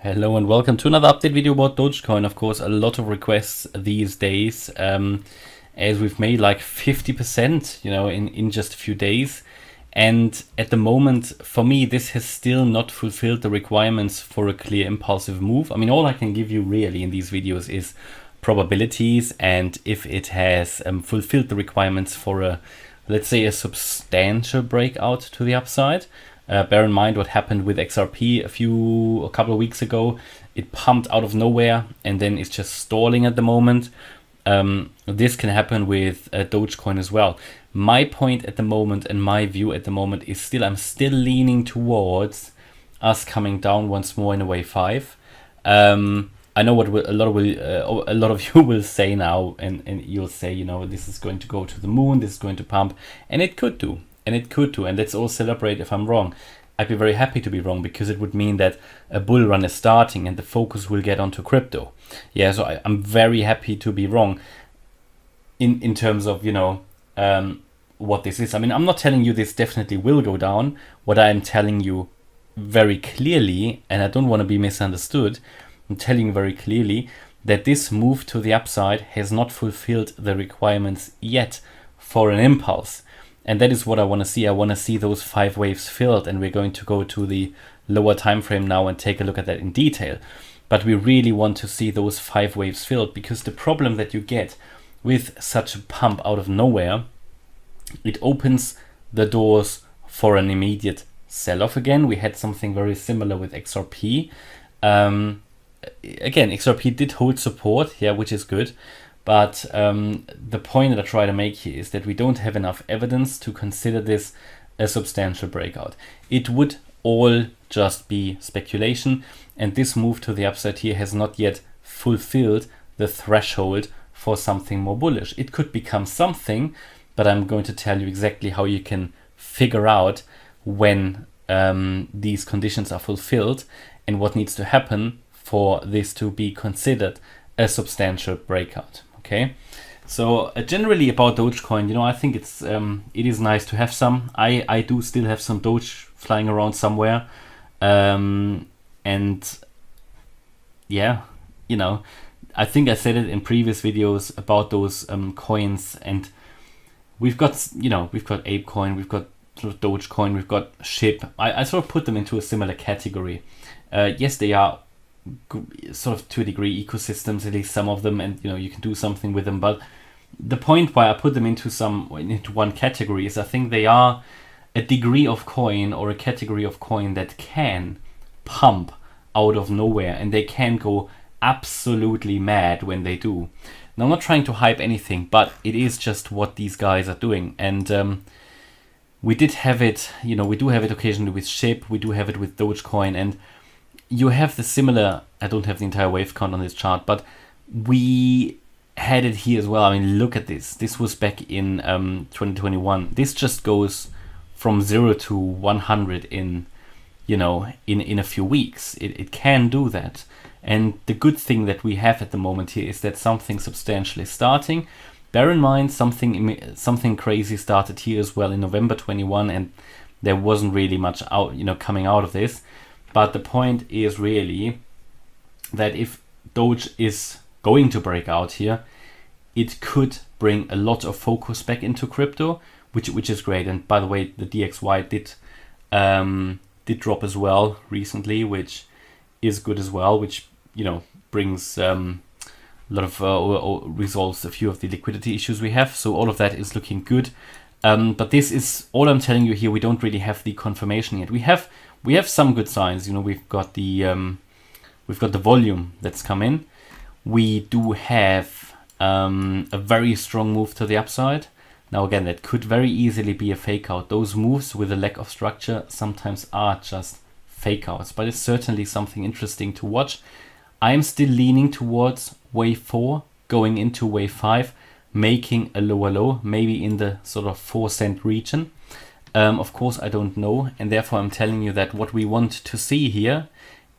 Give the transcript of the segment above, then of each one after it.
Hello and welcome to another update video about Dogecoin. Of course, a lot of requests these days, as we've made like 50%, in just a few days. And at the moment, for me, this has still not fulfilled the requirements for a clear impulsive move. I mean, all I can give you really in these videos is probabilities and if it has fulfilled the requirements for a, let's say, a substantial breakout to the upside. Bear in mind what happened with XRP a couple of weeks ago. It pumped out of nowhere and then it's just stalling at the moment. This can happen with Dogecoin as well. My point at the moment and my view at the moment is I'm still leaning towards us coming down once more in a wave 5. I know what a lot of you will say now, and you'll say, this is going to go to the moon, this is going to pump, and it could do. And let's all celebrate if I'm wrong. I'd be very happy to be wrong, because it would mean that a bull run is starting and the focus will get onto crypto. Yeah, so I'm very happy to be wrong in terms of, what this is. I mean, I'm not telling you this definitely will go down. What I'm telling you very clearly, and I don't want to be misunderstood, I'm telling you very clearly that this move to the upside has not fulfilled the requirements yet for an impulse. And that is what I want to see. I want to see those 5 waves filled, and we're going to go to the lower time frame now and take a look at that in detail. But we really want to see those 5 waves filled, because the problem that you get with such a pump out of nowhere, it opens the doors for an immediate sell-off again. We had something very similar with XRP. Again, XRP did hold support, which is good. But the point that I try to make here is that we don't have enough evidence to consider this a substantial breakout. It would all just be speculation, and this move to the upside here has not yet fulfilled the threshold for something more bullish. It could become something, but I'm going to tell you exactly how you can figure out when these conditions are fulfilled and what needs to happen for this to be considered a substantial breakout. Okay, so generally about Dogecoin, I think it is nice to have some. I do still have some Doge flying around somewhere, and yeah, I think I said it in previous videos about those coins, and we've got ApeCoin, we've got sort of Dogecoin, we've got SHIB. I sort of put them into a similar category. Yes, they are sort of to a degree ecosystems, at least some of them, and you can do something with them. But the point why I put them into one category is I think they are a degree of coin or a category of coin that can pump out of nowhere, and they can go absolutely mad when they do. Now, I'm not trying to hype anything, but it is just what these guys are doing. And we did have it, we do have it occasionally with SHIB, we do have it with Dogecoin, and you have the similar, I don't have the entire wave count on this chart, but we had it here as well. I mean, look at this. This was back in 2021. This just goes from 0 to 100 in a few weeks. It can do that. And the good thing that we have at the moment here is that something substantial is starting. Bear in mind, something crazy started here as well in November 21, and there wasn't really much out, coming out of this. But the point is really that if Doge is going to break out here, it could bring a lot of focus back into crypto, which is great. And by the way, the DXY did drop as well recently, which is good as well, which brings a lot of resolves a few of the liquidity issues we have. So all of that is looking good. But this is all I'm telling you here. We don't really have the confirmation yet. We have some good signs. We've got the volume that's come in. We do have a very strong move to the upside. Now again, that could very easily be a fake out. Those moves with a lack of structure sometimes are just fake outs, but it's certainly something interesting to watch. I'm still leaning towards wave 4 going into wave 5, making a lower low, maybe in the sort of 4-cent region. Of course, I don't know, and therefore I'm telling you that what we want to see here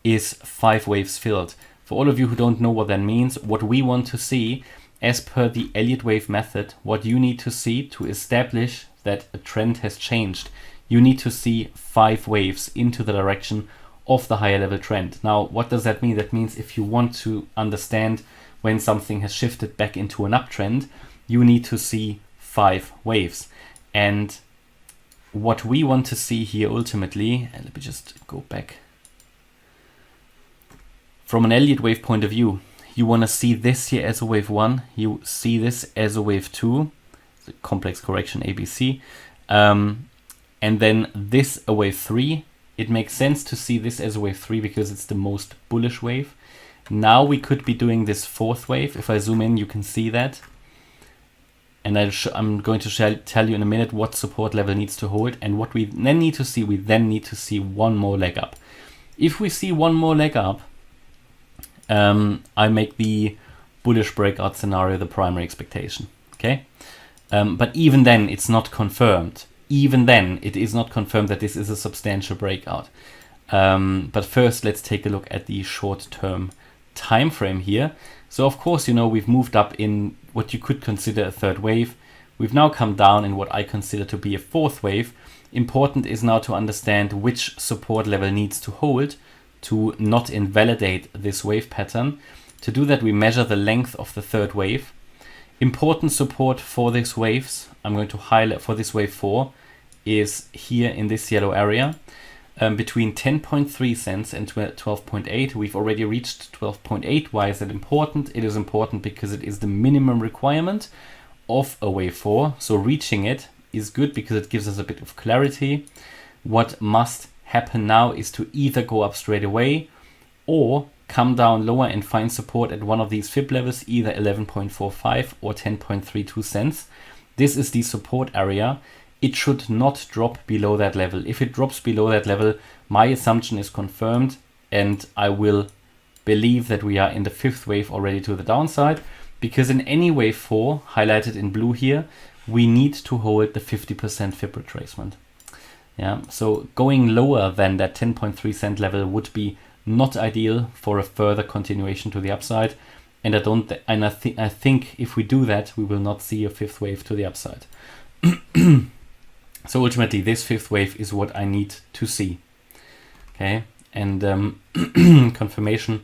is 5 waves filled. For all of you who don't know what that means, what we want to see, as per the Elliott wave method, what you need to see to establish that a trend has changed, you need to see 5 waves into the direction of the higher level trend. Now, what does that mean? That means if you want to understand when something has shifted back into an uptrend, you need to see 5 waves. And what we want to see here ultimately, and let me just go back. From an Elliott wave point of view, you want to see this here as a wave 1, you see this as a wave 2, the complex correction ABC, and then this a wave 3. It makes sense to see this as a wave 3 because it's the most bullish wave. Now we could be doing this 4th wave. If I zoom in, you can see that. And I'm going to tell you in a minute what support level needs to hold, and what we then need to see. We then need to see one more leg up. If we see one more leg up, I make the bullish breakout scenario the primary expectation. Okay, but even then, it's not confirmed. Even then, it is not confirmed that this is a substantial breakout. But first, let's take a look at the short-term time frame here. So of course, you know, we've moved up in what you could consider a 3rd wave. We've now come down in what I consider to be a 4th wave. Important is now to understand which support level needs to hold to not invalidate this wave pattern. To do that, we measure the length of the 3rd wave. Important support for these waves, I'm going to highlight for this wave 4, is here in this yellow area. Between 10.3 cents and 12.8. We've already reached 12.8. Why is that important? It is important because it is the minimum requirement of a wave 4. So reaching it is good because it gives us a bit of clarity. What must happen now is to either go up straight away or come down lower and find support at one of these fib levels, either 11.45 or 10.32 cents. This is the support area. It should not drop below that level. If it drops below that level, my assumption is confirmed, and I will believe that we are in the 5th wave already to the downside, because in any wave 4, highlighted in blue here, we need to hold the 50% fib retracement. Yeah, so going lower than that 10.3 cent level would be not ideal for a further continuation to the upside. And I think if we do that, we will not see a 5th wave to the upside. So ultimately, this 5th wave is what I need to see. Okay, and confirmation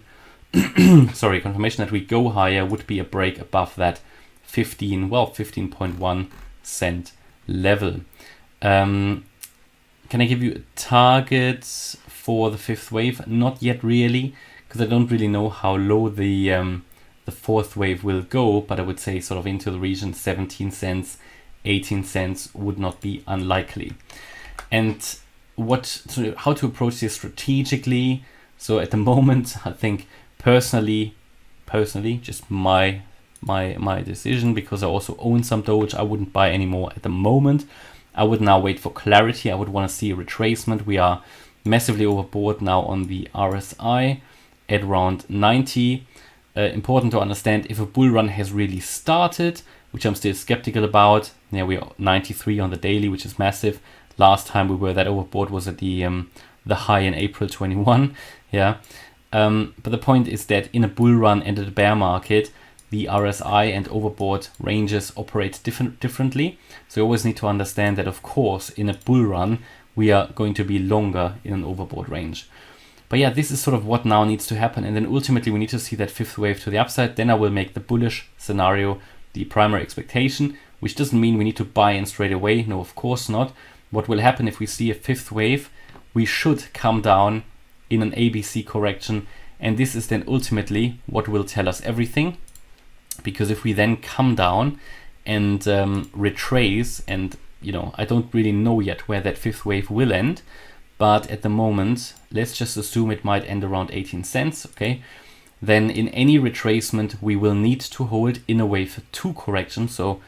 that we go higher would be a break above that 15.1 cent level. Can I give you a target for the 5th wave? Not yet really, because I don't really know how low the 4th wave will go, but I would say sort of into the region 17 cents, 18 cents would not be unlikely. And how to approach this strategically? So at the moment, I think personally, just my decision, because I also own some Doge, I wouldn't buy anymore at the moment. I would now wait for clarity. I would want to see a retracement. We are massively overbought now on the RSI at around 90. Important to understand, if a bull run has really started, which I'm still skeptical about. Yeah, we are 93 on the daily, which is massive. Last time we were that overbought was at the high in April 21. Yeah, but the point is that in a bull run and a bear market, the RSI and overbought ranges operate differently. So you always need to understand that, of course, in a bull run, we are going to be longer in an overbought range. But yeah, this is sort of what now needs to happen. And then ultimately we need to see that 5th wave to the upside. Then I will make the bullish scenario the primary expectation, which doesn't mean we need to buy in straight away. No, of course not. What will happen if we see a 5th wave? We should come down in an ABC correction. And this is then ultimately what will tell us everything. Because if we then come down and retrace, and I don't really know yet where that 5th wave will end, but at the moment, let's just assume it might end around 18 cents, okay? Then in any retracement, we will need to hold in a wave 2 correction. So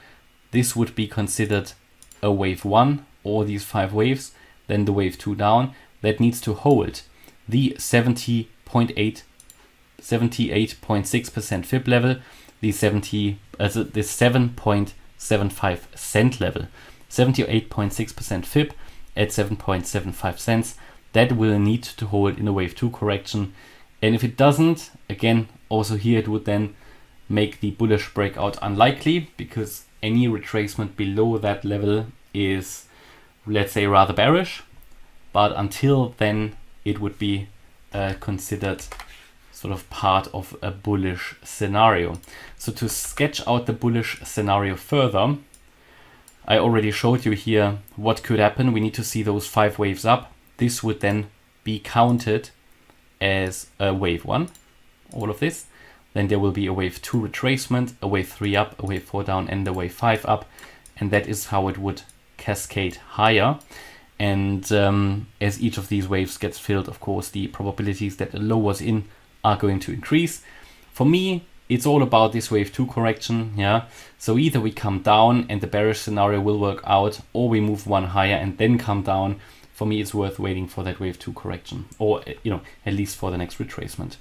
this would be considered a wave 1 or these 5 waves, then the wave 2 down, that needs to hold the 78.6% fib level, the 7.75 cent level, 78.6% fib at 7.75 cents. That will need to hold in a wave 2 correction. And if it doesn't, again, also here it would then make the bullish breakout unlikely, because any retracement below that level is, let's say, rather bearish. But until then, it would be considered sort of part of a bullish scenario. So to sketch out the bullish scenario further, I already showed you here what could happen. We need to see those 5 waves up. This would then be counted as a wave 1, all of this. Then there will be a wave 2 retracement, a wave 3 up, a wave 4 down, and a wave 5 up. And that is how it would cascade higher. And as each of these waves gets filled, of course, the probabilities that the low was in are going to increase. For me, it's all about this wave 2 correction. Yeah. So either we come down and the bearish scenario will work out, or we move one higher and then come down. For me, it's worth waiting for that wave 2 correction, or at least for the next retracement.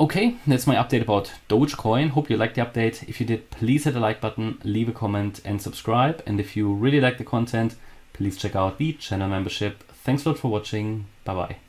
Okay, that's my update about Dogecoin. Hope you liked the update. If you did, please hit the like button, leave a comment and subscribe. And if you really like the content, please check out the channel membership. Thanks a lot for watching. Bye bye.